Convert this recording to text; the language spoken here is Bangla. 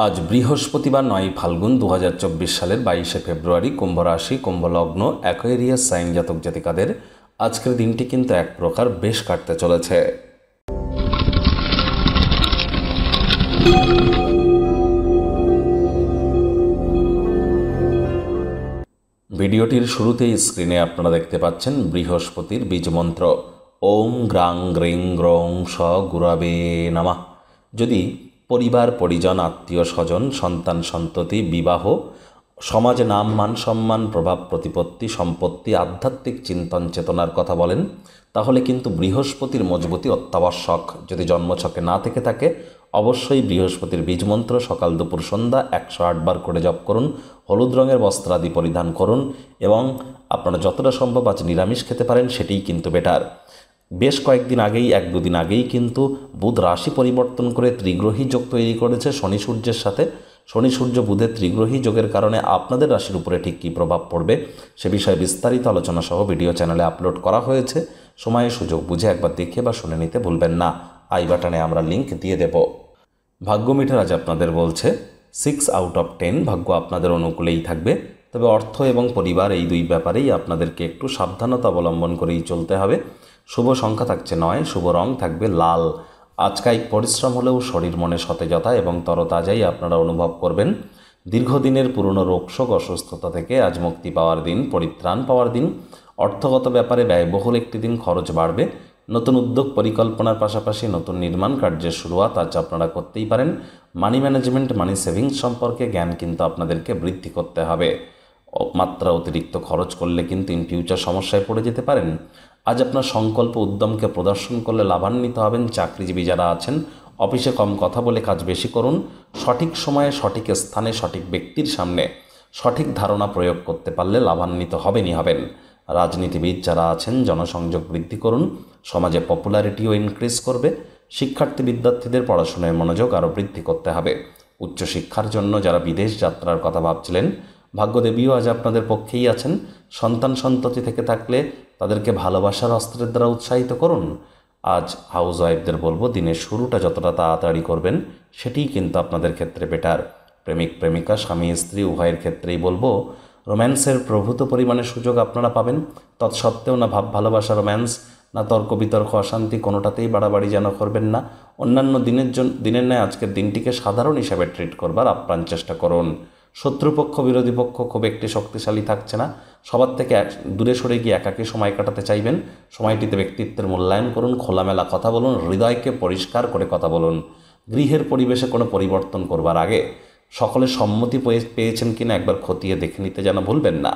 আজ বৃহস্পতিবার ৯ ফাল্গুন ২০২৪ সালের ২২শে ফেব্রুয়ারি। কুম্ভ রাশি, কুম্ভ লগ্ন, অ্যাকোয়ারিয়াস সাইন জাতক জাতিকাদের আজকের দিনটি কিন্তু এক প্রকার বেশ কাটতে চলেছে। ভিডিওটির শুরুতেই স্ক্রিনে আপনারা দেখতে পাচ্ছেন বৃহস্পতির বীজমন্ত্র ওম গ্রাং গ্রিং গ্রং স গুরাবে নমঃ। যদি পরিবার পরিজন, আত্মীয় স্বজন, সন্তান সন্ততি, বিবাহ, সমাজে নাম মান সম্মান, প্রভাব প্রতিপত্তি, সম্পত্তি, আধ্যাত্মিক চিন্তন চেতনার কথা বলেন, তাহলে কিন্তু বৃহস্পতির মজবুতি অত্যাবশ্যক। যদি জন্মছকে না থেকে থাকে অবশ্যই বৃহস্পতির বীজমন্ত্র সকাল দুপুর সন্ধ্যা ১০৮ বার করে জপ করুন। হলুদ রঙের বস্ত্রাদি পরিধান করুন এবং আপনারা যতটা সম্ভব আজ নিরামিষ খেতে পারেন সেটিই কিন্তু বেটার। বেশ কয়েকদিন আগেই, ১-২ দিন আগেই কিন্তু বুধ রাশি পরিবর্তন করে ত্রিগ্রহী যোগ তৈরি করেছে শনি সূর্যের সাথে। শনি সূর্য বুধের ত্রিগ্রহী যোগের কারণে আপনাদের রাশির উপরে ঠিক কী প্রভাব পড়বে সে বিষয়ে বিস্তারিত আলোচনা সহ ভিডিও চ্যানেলে আপলোড করা হয়েছে। সময়ে সুযোগ বুঝে একবার দেখে বা শুনে নিতে ভুলবেন না। আই বাটনে আমরা লিঙ্ক দিয়ে দেব। ভাগ্য মিটার আজ আপনাদের বলছে 6/10 ভাগ্য আপনাদের অনুকূলেই থাকবে। তবে অর্থ এবং পরিবার এই দুই ব্যাপারেই আপনাদেরকে একটু সাবধানতা অবলম্বন করেই চলতে হবে। শুভ সংখ্যা থাকছে 9, শুভ রং থাকবে লাল। আজ কায়িক পরিশ্রম হলেও শরীর মনে সতেজতা এবং তরতাজাই আপনারা অনুভব করবেন। দীর্ঘদিনের পুরনো রোগশোক অসুস্থতা থেকে আজ মুক্তি পাওয়ার দিন, পরিত্রাণ পাওয়ার দিন। অর্থগত ব্যাপারে ব্যয়বহুল একটি দিন, খরচ বাড়বে। নতুন উদ্যোগ পরিকল্পনার পাশাপাশি নতুন নির্মাণ কার্যের শুরুয়াত আজ আপনারা করতেই পারেন। মানি ম্যানেজমেন্ট, মানি সেভিংস সম্পর্কে জ্ঞান কিন্তু আপনাদেরকে বৃদ্ধি করতে হবে। মাত্রা অতিরিক্ত খরচ করলে কিন্তু ইন ফিউচার সমস্যায় পড়ে যেতে পারেন। আজ আপনার সংকল্প উদ্যমকে প্রদর্শন করলে লাভান্বিত হবেন। চাকরিজীবী যারা আছেন অফিসে কম কথা বলে কাজ বেশি করুন। সঠিক সময়ে সঠিক স্থানে সঠিক ব্যক্তির সামনে সঠিক ধারণা প্রয়োগ করতে পারলে লাভান্বিত হবেন। রাজনীতিবিদ যারা আছেন জনসংযোগ বৃদ্ধি করুন। সমাজে পপুলারিটিও ইনক্রিজ করবে। শিক্ষার্থী বিদ্যার্থীদের পড়াশোনায় মনোযোগ আরও বৃদ্ধি করতে হবে। উচ্চশিক্ষার জন্য যারা বিদেশ যাত্রার কথা ভাবছিলেন ভাগ্যদেবীও আজ আপনাদের পক্ষেই আছেন। সন্তান সন্ততি থেকে থাকলে তাদেরকে ভালোবাসার অস্ত্রের দ্বারা উৎসাহিত করুন। আজ হাউস ওয়াইফদের বলবো দিনের শুরুটা যতটা তাড়াতাড়ি করবেন সেটিই কিন্তু আপনাদের ক্ষেত্রে বেটার। প্রেমিক প্রেমিকা, স্বামী স্ত্রী উভয়ের ক্ষেত্রেই বলবো রোম্যান্সের প্রভূত পরিমাণে সুযোগ আপনারা পাবেন। তৎসত্ত্বেও না ভাব ভালোবাসা, রোম্যান্স, না তর্ক বিতর্ক, অশান্তি, কোনোটাতেই বাড়াবাড়ি যেন করবেন না। অন্যান্য দিনের ন্যায় আজকের দিনটিকে সাধারণ হিসাবে ট্রিট করবার আপ্রাণ চেষ্টা করুন। শত্রুপক্ষ, বিরোধী পক্ষ খুব একটি শক্তিশালী থাকছে না। সবার থেকে দূরে সরে গিয়ে একাকী সময় কাটাতে চাইবেন। সময়টিতে ব্যক্তিত্বের মূল্যায়ন করুন, খোলামেলা কথা বলুন, হৃদয়কে পরিষ্কার করে কথা বলুন। গৃহের পরিবেশে কোনো পরিবর্তন করবার আগে সকলের সম্মতি পেয়েছেন কিনা একবার খতিয়ে দেখে নিতে যেন ভুলবেন না।